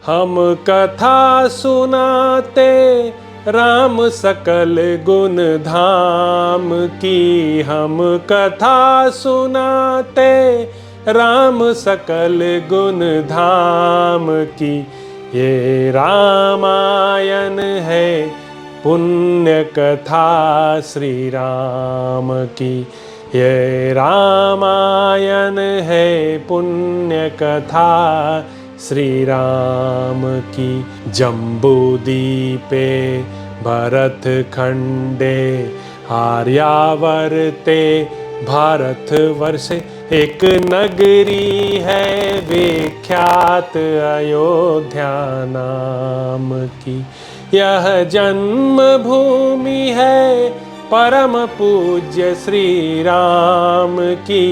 हम कथा सुनाते राम सकल गुण धाम की। हम कथा सुनाते राम सकल गुण धाम की। ये रामायण है पुण्य कथा श्री राम की। ये रामायण है पुण्य कथा श्री राम की। जम्बूदीपे भरत खंडे आर्यावर्ते भारतवर्षे एक नगरी है विख्यात अयोध्या नाम की। यह जन्म भूमि है परम पूज्य श्री राम की।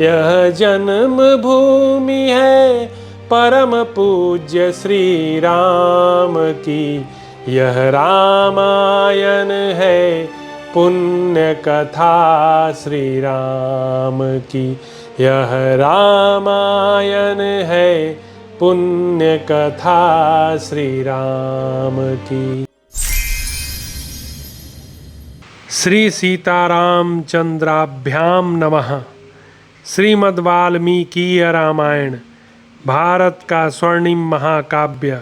यह जन्म भूमि है परम पूज्य श्री राम की। यह रामायण है पुण्य कथा श्री राम की। यह रामायण है पुण्य कथा श्री राम की। श्री सीताराम चंद्राभ्याम नमः। श्रीमद् वाल्मीकीय रामायण भारत का स्वर्णिम महाकाव्य।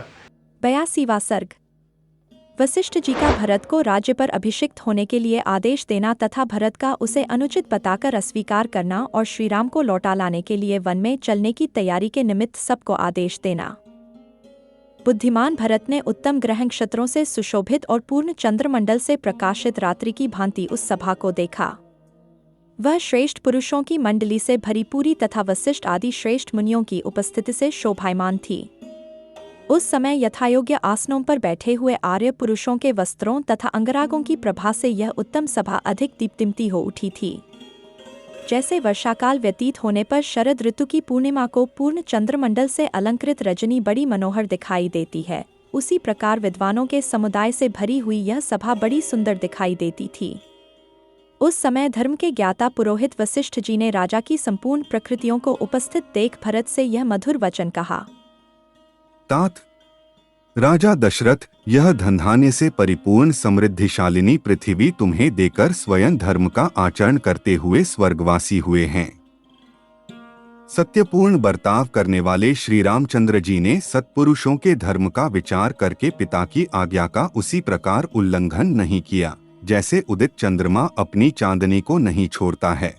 82वां सर्ग। वशिष्ठ जी का भरत को राज्य पर अभिषिक्त होने के लिए आदेश देना तथा भरत का उसे अनुचित बताकर अस्वीकार करना और श्रीराम को लौटा लाने के लिए वन में चलने की तैयारी के निमित्त सबको आदेश देना। बुद्धिमान भरत ने उत्तम ग्रह नक्षत्रों से सुशोभित और पूर्ण चंद्रमंडल से प्रकाशित रात्रि की भांति उस सभा को देखा। वह श्रेष्ठ पुरुषों की मंडली से भरी पूरी तथा वशिष्ठ आदि श्रेष्ठ मुनियों की उपस्थिति से शोभायमान थी। उस समय यथायोग्य आसनों पर बैठे हुए आर्य पुरुषों के वस्त्रों तथा अंगरागों की प्रभा से यह उत्तम सभा अधिक दीप्तिमती हो उठी थी। जैसे वर्षाकाल व्यतीत होने पर शरद ऋतु की पूर्णिमा को पूर्ण चंद्रमंडल से अलंकृत रजनी बड़ी मनोहर दिखाई देती है, उसी प्रकार विद्वानों के समुदाय से भरी हुई यह सभा बड़ी सुंदर दिखाई देती थी। उस समय धर्म के ज्ञाता पुरोहित वशिष्ठ जी ने राजा की संपूर्ण प्रकृतियों को उपस्थित देख भरत से यह मधुर वचन कहा। तात, राजा दशरथ, यह धनधान्य से परिपूर्ण समृद्धिशालिनी पृथ्वी तुम्हें देकर स्वयं धर्म का आचरण करते हुए स्वर्गवासी हुए हैं। सत्यपूर्ण बर्ताव करने वाले श्री रामचंद्र जी ने सत्पुरुषों के धर्म का विचार करके पिता की आज्ञा का उसी प्रकार उल्लंघन नहीं किया जैसे उदित चंद्रमा अपनी चांदनी को नहीं छोड़ता है।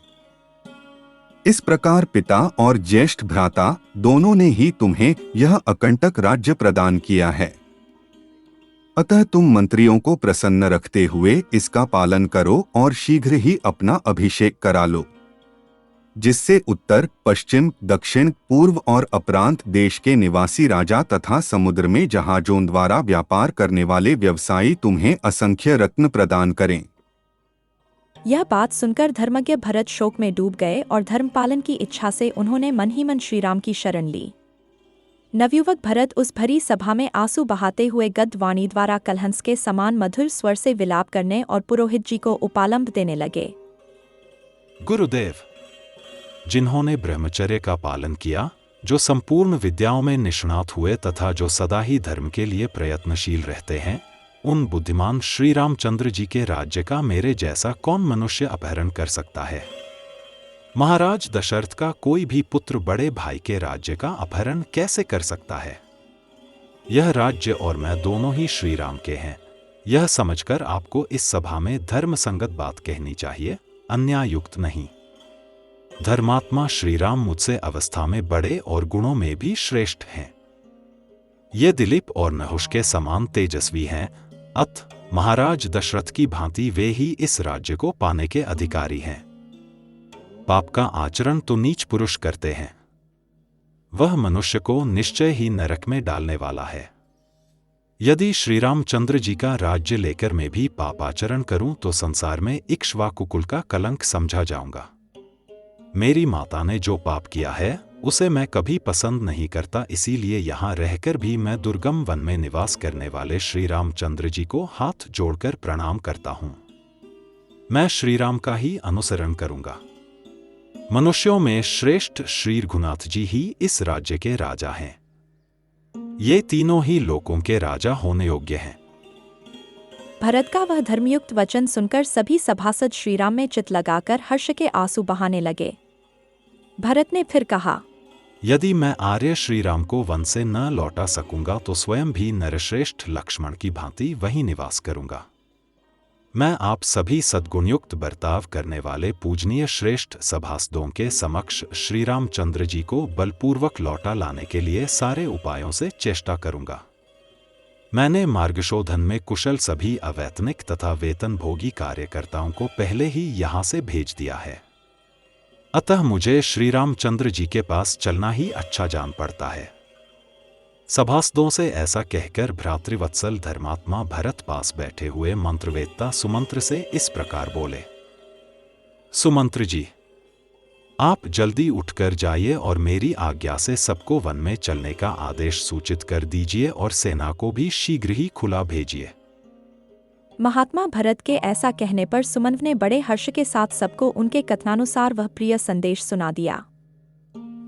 इस प्रकार पिता और ज्येष्ठ भ्राता दोनों ने ही तुम्हें यह अकंटक राज्य प्रदान किया है। अतः तुम मंत्रियों को प्रसन्न रखते हुए इसका पालन करो और शीघ्र ही अपना अभिषेक करा लो, जिससे उत्तर, पश्चिम, दक्षिण, पूर्व और अपरांत देश के निवासी राजा तथा समुद्र में जहाजों द्वारा व्यापार करने वाले व्यवसायी तुम्हें असंख्य रत्न प्रदान करें। यह बात सुनकर धर्मज्ञ भरत शोक में डूब गए और धर्मपालन की इच्छा से उन्होंने मन ही मन श्रीराम की शरण ली। नवयुवक भरत उस भरी सभा में आंसू बहाते हुए गद्यवाणी द्वारा कलहंस के समान मधुर स्वर से विलाप करने और पुरोहित जी को उपालंब देने लगे। गुरुदेव, जिन्होंने ब्रह्मचर्य का पालन किया, जो संपूर्ण विद्याओं में निष्णात हुए तथा जो सदा ही धर्म के लिए प्रयत्नशील रहते हैं, उन बुद्धिमान श्री रामचंद्र जी के राज्य का मेरे जैसा कौन मनुष्य अपहरण कर सकता है? महाराज दशरथ का कोई भी पुत्र बड़े भाई के राज्य का अपहरण कैसे कर सकता है? यह राज्य और मैं दोनों ही श्री राम के हैं। यह समझकर आपको इस सभा में धर्म संगत बात कहनी चाहिए, अन्यायुक्त नहीं। धर्मात्मा श्री राम मुझसे अवस्था में बड़े और गुणों में भी श्रेष्ठ हैं। ये दिलीप और नहुष के समान तेजस्वी हैं, अत महाराज दशरथ की भांति वे ही इस राज्य को पाने के अधिकारी हैं। पाप का आचरण तो नीच पुरुष करते हैं, वह मनुष्य को निश्चय ही नरक में डालने वाला है। यदि श्री रामचंद्र जी का राज्य लेकर मैं भी पापाचरण करूं तो संसार में इक्ष्वाकु कुल का कलंक समझा जाऊंगा। मेरी माता ने जो पाप किया है उसे मैं कभी पसंद नहीं करता, इसीलिए यहाँ रहकर भी मैं दुर्गम वन में निवास करने वाले श्री रामचंद्र जी को हाथ जोड़कर प्रणाम करता हूँ। मैं श्री राम का ही अनुसरण करूंगा। मनुष्यों में श्रेष्ठ श्री रघुनाथ जी ही इस राज्य के राजा हैं। ये तीनों ही लोकों के राजा होने योग्य हैं। भरत का वह धर्मयुक्त वचन सुनकर सभी सभासद श्रीराम में चित्त लगाकर हर्ष के आंसू बहाने लगे। भरत ने फिर कहा, यदि मैं आर्य श्रीराम को वन से न लौटा सकूंगा तो स्वयं भी नरश्रेष्ठ लक्ष्मण की भांति वहीं निवास करूंगा। मैं आप सभी सद्गुणयुक्त बर्ताव करने वाले पूजनीय श्रेष्ठ सभासदों के समक्ष श्री रामचंद्र जी को बलपूर्वक लौटा लाने के लिए सारे उपायों से चेष्टा करूंगा। मैंने मार्गशोधन में कुशल सभी अवैतनिक तथा वेतनभोगी कार्यकर्ताओं को पहले ही यहाँ से भेज दिया है। अतः मुझे श्री रामचंद्र जी के पास चलना ही अच्छा जान पड़ता है। सभासदों से ऐसा कहकर भ्रातृवत्सल धर्मात्मा भरत पास बैठे हुए मंत्रवेत्ता सुमंत्र से इस प्रकार बोले, सुमंत्र जी, आप जल्दी उठकर जाइए और मेरी आज्ञा से सबको वन में चलने का आदेश सूचित कर दीजिए और सेना को भी शीघ्र ही खुला भेजिए। महात्मा भरत के ऐसा कहने पर सुमंत्र ने बड़े हर्ष के साथ सबको उनके कथनानुसार वह प्रिय संदेश सुना दिया।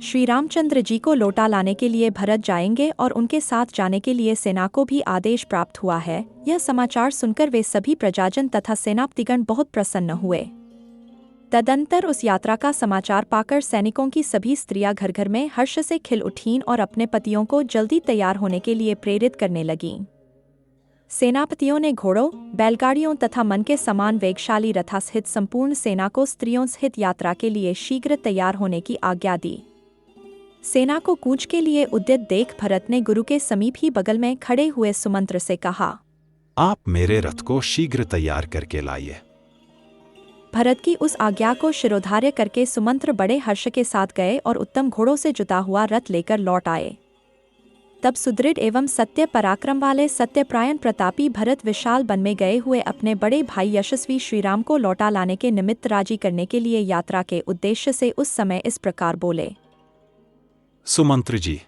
श्री रामचंद्र जी को लौटा लाने के लिए भरत जाएंगे और उनके साथ जाने के लिए सेना को भी आदेश प्राप्त हुआ है। यह समाचार सुनकर वे सभी प्रजाजन तथा सेनापतिगण बहुत प्रसन्न हुए। तदंतर उस यात्रा का समाचार पाकर सैनिकों की सभी स्त्रियां घर घर में हर्ष से खिल उठीं और अपने पतियों को जल्दी तैयार होने के लिए प्रेरित करने लगीं। सेनापतियों ने घोड़ों, बैलगाड़ियों तथा मन के समान वेगशाली रथा सहित संपूर्ण सेना को स्त्रियों सहित यात्रा के लिए शीघ्र तैयार होने की आज्ञा दी। सेना को कूच के लिए उद्यत देख भरत ने गुरु के समीप ही बगल में खड़े हुए सुमंत्र से कहा, आप मेरे रथ को शीघ्र तैयार करके लाइए। भरत की उस आज्ञा को शिरोधार्य करके सुमंत्र बड़े हर्ष के साथ गए और उत्तम घोड़ों से जुता हुआ रथ लेकर लौट आए। तब सुदृढ़ एवं सत्य पराक्रम वाले सत्यप्रायण प्रतापी भरत विशाल वन में गए हुए अपने बड़े भाई यशस्वी श्रीराम को लौटा लाने के निमित्त राजी करने के लिए यात्रा के उद्देश्य से उस समय इस प्रकार बोले, सुमंत्र जी,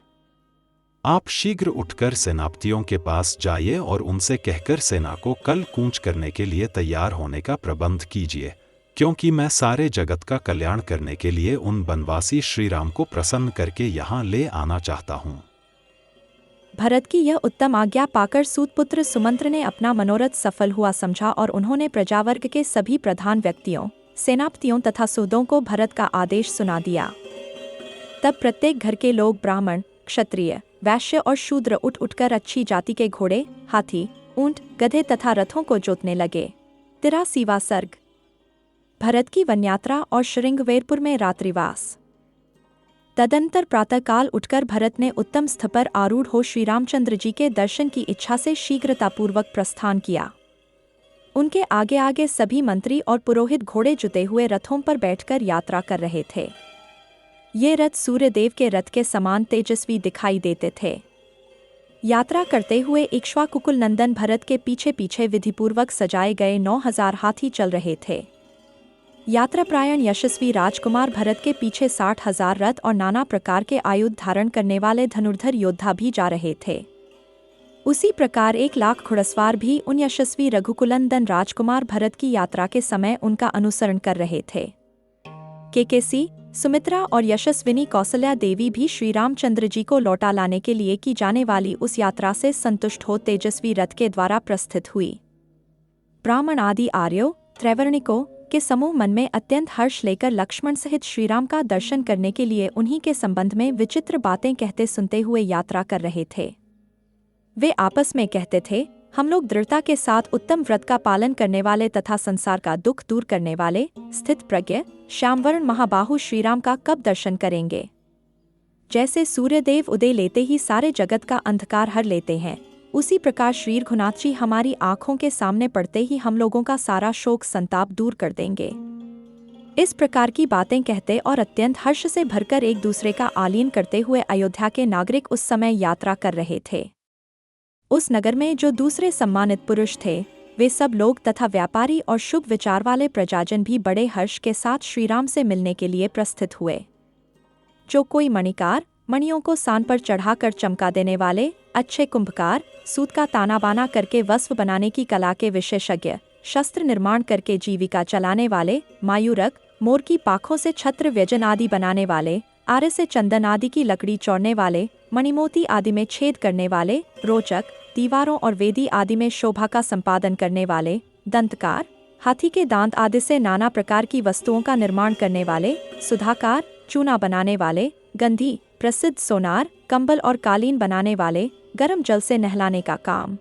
आप शीघ्र उठकर सेनापतियों के पास जाइए और उनसे कहकर सेना को कल कूच करने के लिए तैयार होने का प्रबंध कीजिए, क्योंकि मैं सारे जगत का कल्याण करने के लिए उन बनवासी श्रीराम को प्रसन्न करके यहाँ ले आना चाहता हूँ। भरत की यह उत्तम आज्ञा पाकर सूतपुत्र सुमंत्र ने अपना मनोरथ सफल हुआ समझा और उन्होंने प्रजावर्ग के सभी प्रधान व्यक्तियों, सेनापतियों तथा सूदों को भरत का आदेश सुना दिया। तब प्रत्येक घर के लोग ब्राह्मण, क्षत्रिय, वैश्य और शूद्र उठ उठकर अच्छी जाति के घोड़े, हाथी, ऊंट, गधे तथा रथों को जोतने लगे। 83वां सर्ग। भरत की वनयात्रा और श्रृंगवेरपुर में रात्रिवास। तदंतर प्रातःकाल उठकर भरत ने उत्तम स्थ पर आरूढ़ हो श्री रामचंद्र जी के दर्शन की इच्छा से शीघ्रतापूर्वक प्रस्थान किया। उनके आगे आगे सभी मंत्री और पुरोहित घोड़े जुते हुए रथों पर बैठकर यात्रा कर रहे थे। ये रथ सूर्यदेव के रथ के समान तेजस्वी दिखाई देते थे। यात्रा करते हुए इक्ष्वाकुकुल नंदन भरत के पीछे पीछे विधिपूर्वक सजाए गए 9000 हाथी चल रहे थे। यात्राप्रायण यशस्वी राजकुमार भरत के पीछे 60,000 रथ और नाना प्रकार के आयुध धारण करने वाले धनुर्धर योद्धा भी जा रहे थे। उसी प्रकार 1 लाख घुड़सवार भी उन यशस्वी रघुकुलनंदन राजकुमार भरत की यात्रा के समय उनका अनुसरण कर रहे थे। केकेसी, सुमित्रा और यशस्विनी कौशल्या देवी भी श्री रामचंद्र जी को लौटा लाने के लिए की जाने वाली उस यात्रा से संतुष्ट हो तेजस्वी रथ के द्वारा प्रस्थित हुई। ब्राह्मण आदि आर्यों, त्रैवर्णिकों के समूह मन में अत्यंत हर्ष लेकर लक्ष्मण सहित श्रीराम का दर्शन करने के लिए उन्हीं के संबंध में विचित्र बातें कहते सुनते हुए यात्रा कर रहे थे। वे आपस में कहते थे, हम लोग दृढ़ता के साथ उत्तम व्रत का पालन करने वाले तथा संसार का दुख दूर करने वाले स्थित प्रज्ञ श्यामवर्ण महाबाहु श्रीराम का कब दर्शन करेंगे। जैसे सूर्यदेव उदय लेते ही सारे जगत का अंधकार हर लेते हैं, उसी प्रकार श्री रघुनाथ जी हमारी आंखों के सामने पड़ते ही हम लोगों का सारा शोक संताप दूर कर देंगे। इस प्रकार की बातें कहते और अत्यंत हर्ष से भरकर एक दूसरे का आलीन करते हुए अयोध्या के नागरिक उस समय यात्रा कर रहे थे। उस नगर में जो दूसरे सम्मानित पुरुष थे, वे सब लोग तथा व्यापारी और शुभ विचार वाले प्रजाजन भी बड़े हर्ष के साथ श्रीराम से मिलने के लिए प्रस्थित हुए। जो कोई मणिकार, मणियों को सान पर चढ़ाकर चमका देने वाले, अच्छे कुंभकार, सूत का ताना बाना करके वस्त्र बनाने की कला के विशेषज्ञ, शस्त्र निर्माण करके जीविका चलाने वाले, मायूरक, मोर की पाखों से छत्र व्यजन आदि बनाने वाले, आरे से चंदन आदि की लकड़ी चौड़ने वाले, मणिमोती आदि में छेद करने वाले, रोचक, दीवारों और वेदी आदि में शोभा का संपादन करने वाले, दंतकार, हाथी के दांत आदि से नाना प्रकार की वस्तुओं का निर्माण करने वाले, सुधाकार, चूना बनाने वाले, गंधी, प्रसिद्ध सोनार, कंबल और कालीन बनाने वाले, गर्म जल से नहलाने का काम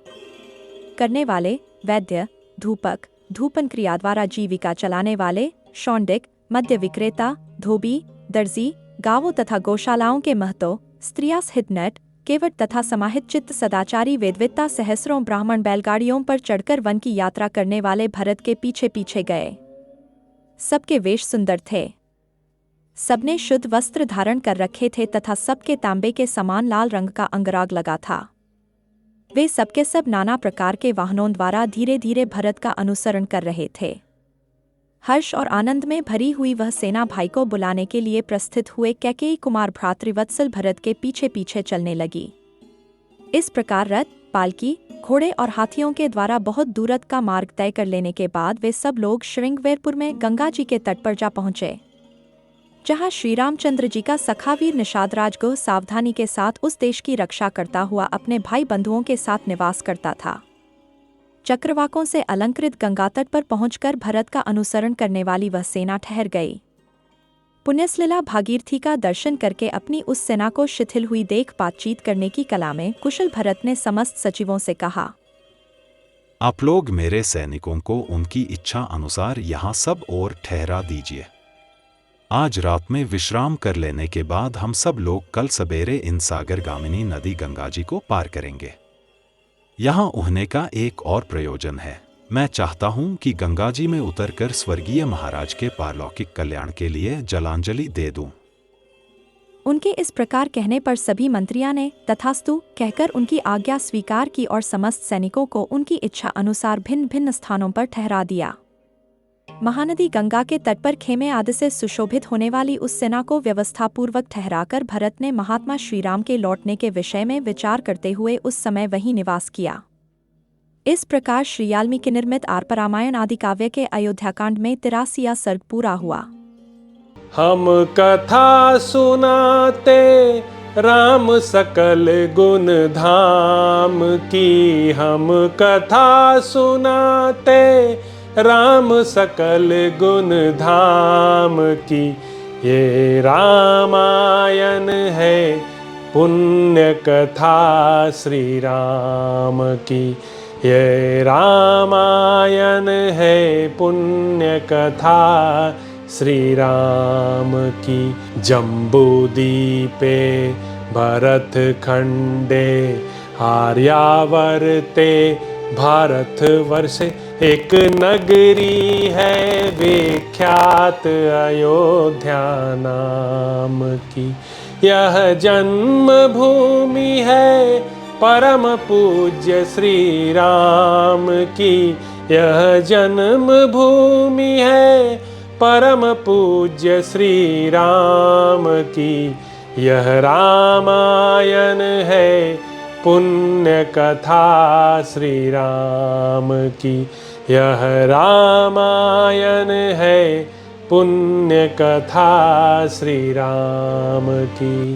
करने वाले, वैद्य, धूपक, धूपन क्रिया द्वारा जीविका चलाने वाले, शौंडिक, मद्य विक्रेता, धोबी, दर्जी, गांवों तथा गौशालाओं के महतो, स्त्रियां सहित नट, केवट तथा समाहित चित्त सदाचारी वेदविद्ता सहस्रों ब्राह्मण बैलगाड़ियों पर चढ़कर वन की यात्रा करने वाले भरत के पीछे पीछे गए। सबके वेश सुंदर थे, सबने शुद्ध वस्त्र धारण कर रखे थे तथा सबके तांबे के समान लाल रंग का अंगराग लगा था। वे सबके सब नाना प्रकार के वाहनों द्वारा धीरे धीरे भरत का अनुसरण कर रहे थे। हर्ष और आनंद में भरी हुई वह सेना भाई को बुलाने के लिए प्रस्थित हुए कैकेयी कुमार भ्रातृवत्सल भरत के पीछे पीछे चलने लगी। इस प्रकार रथ, पालकी, घोड़े और हाथियों के द्वारा बहुत दूरत का मार्ग तय कर लेने के बाद वे सब लोग श्रृंगवेरपुर में गंगा जी के तट पर जा पहुंचे, जहां श्री रामचंद्र जी का सखा वीर निषादराज गुह सावधानी के साथ उस देश की रक्षा करता हुआ अपने भाई बंधुओं के साथ निवास करता था। चक्रवाकों से अलंकृत गंगा तट पर पहुंचकर भरत का अनुसरण करने वाली वह सेना ठहर गई। पुण्यश्लीला भागीरथी का दर्शन करके अपनी उस सेना को शिथिल हुई देख बातचीत करने की कला में कुशल भरत ने समस्त सचिवों से कहा, आप लोग मेरे सैनिकों को उनकी इच्छा अनुसार यहाँ सब और ठहरा दीजिए। आज रात में विश्राम कर लेने के बाद हम सब लोग कल सवेरे इन सागरगामिनी नदी गंगा जी को पार करेंगे। यहाँ उहने का एक और प्रयोजन है। मैं चाहता हूँ कि गंगा जी में उतरकर स्वर्गीय महाराज के पारलौकिक कल्याण के लिए जलांजलि दे दूं। उनके इस प्रकार कहने पर सभी मंत्रियों ने तथास्तु कहकर उनकी आज्ञा स्वीकार की और समस्त सैनिकों को उनकी इच्छा अनुसार भिन्न भिन्न स्थानों पर ठहरा दिया। महानदी गंगा के तट पर खेमे आदि से सुशोभित होने वाली उस सेना को व्यवस्थापूर्वक ठहराकर भरत ने महात्मा श्रीराम के लौटने के विषय में विचार करते हुए उस समय वहीं निवास किया। इस प्रकार श्री वाल्मीकि निर्मित आर्प रामायण आदि काव्य के अयोध्याकांड में 83वां सर्ग पूरा हुआ। हम कथा सुनाते राम सकल गुण धाम की, हम कथा सुनाते राम सकल गुण धाम की। ये रामायण है पुण्य कथा श्री राम की, ये रामायण है पुण्य कथा श्री राम की। जम्बूदीपे भरत खंडे आर्यावर्ते भारत वर्षे, एक नगरी है विख्यात अयोध्या नाम की। यह जन्म भूमि है परम पूज्य श्री राम की, यह जन्म भूमि है परम पूज्य श्री राम की। यह रामायण है पुण्य कथा श्री राम की, यह रामायण है पुण्य कथा श्री राम की।